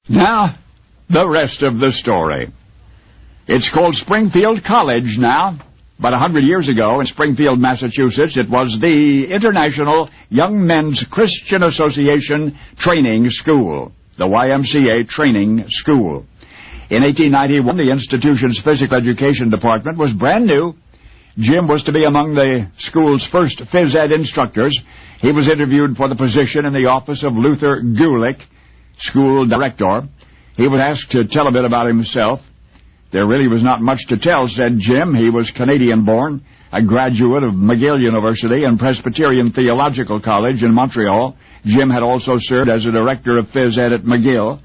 Now, the rest of the story. It's called Springfield College now, but 100 years ago in Springfield, Massachusetts, it was the International Young Men's Christian Association Training School, the YMCA Training School. In 1891, the institution's physical education department was brand new. Jim was to be among the school's first phys ed instructors. He was interviewed for the position in the office of Luther Gulick, school director. He was asked to tell a bit about himself. There really was not much to tell, said Jim. He was Canadian-born, a graduate of McGill University and Presbyterian Theological College in Montreal. Jim had also served as a director of phys ed at McGill.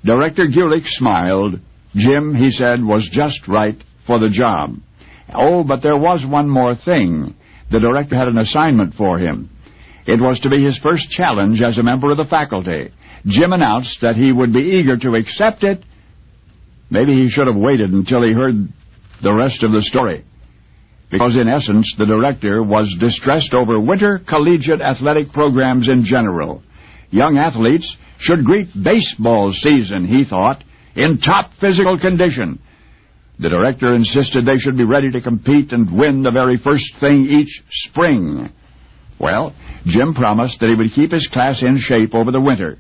Director Gulick smiled. Jim, he said, was just right for the job. Oh, but there was one more thing. The director had an assignment for him. It was to be his first challenge as a member of the faculty. Jim announced that he would be eager to accept it. Maybe he should have waited until he heard the rest of the story, because in essence the director was distressed over winter collegiate athletic programs in general. Young athletes should greet baseball season, he thought, in top physical condition. The director insisted they should be ready to compete and win the very first thing each spring. Well, Jim promised that he would keep his class in shape over the winter.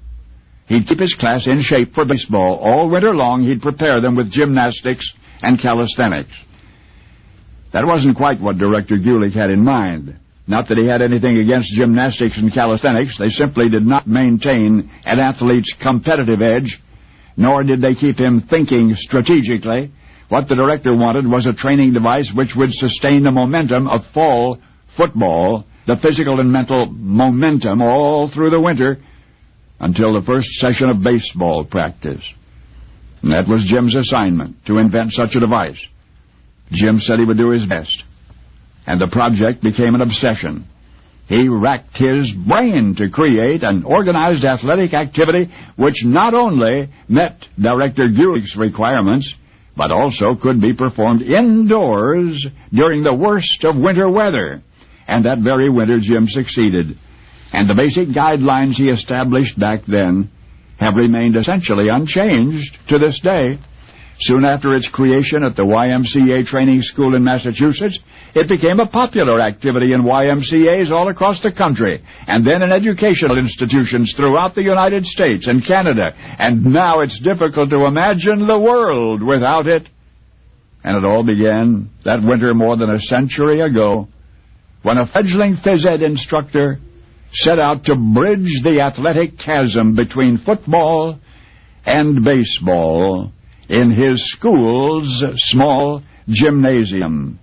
He'd keep his class in shape for baseball. All winter long, he'd prepare them with gymnastics and calisthenics. That wasn't quite what Director Gulick had in mind. Not that he had anything against gymnastics and calisthenics. They simply did not maintain an athlete's competitive edge, nor did they keep him thinking strategically. What the director wanted was a training device which would sustain the momentum of fall football, the physical and mental momentum all through the winter, until the first session of baseball practice. And that was Jim's assignment, to invent such a device. Jim said he would do his best, and the project became an obsession. He racked his brain to create an organized athletic activity which not only met Director Gulick's requirements, but also could be performed indoors during the worst of winter weather. And that very winter Jim succeeded. And the basic guidelines he established back then have remained essentially unchanged to this day. Soon after its creation at the YMCA Training School in Massachusetts, it became a popular activity in YMCAs all across the country, and then in educational institutions throughout the United States and Canada. And now it's difficult to imagine the world without it. And it all began that winter more than a century ago, when a fledgling phys ed instructor set out to bridge the athletic chasm between football and baseball in his school's small gymnasium.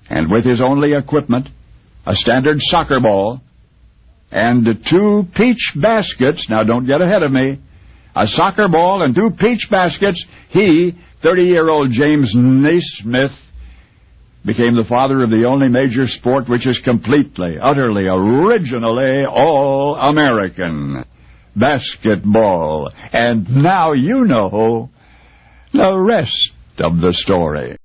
And with his only equipment, a standard soccer ball, and 2 peach baskets, now don't get ahead of me, a soccer ball and 2 peach baskets, he, 30-year-old James Naismith, became the father of the only major sport which is completely, utterly, originally all-American, basketball. And now you know the rest of the story.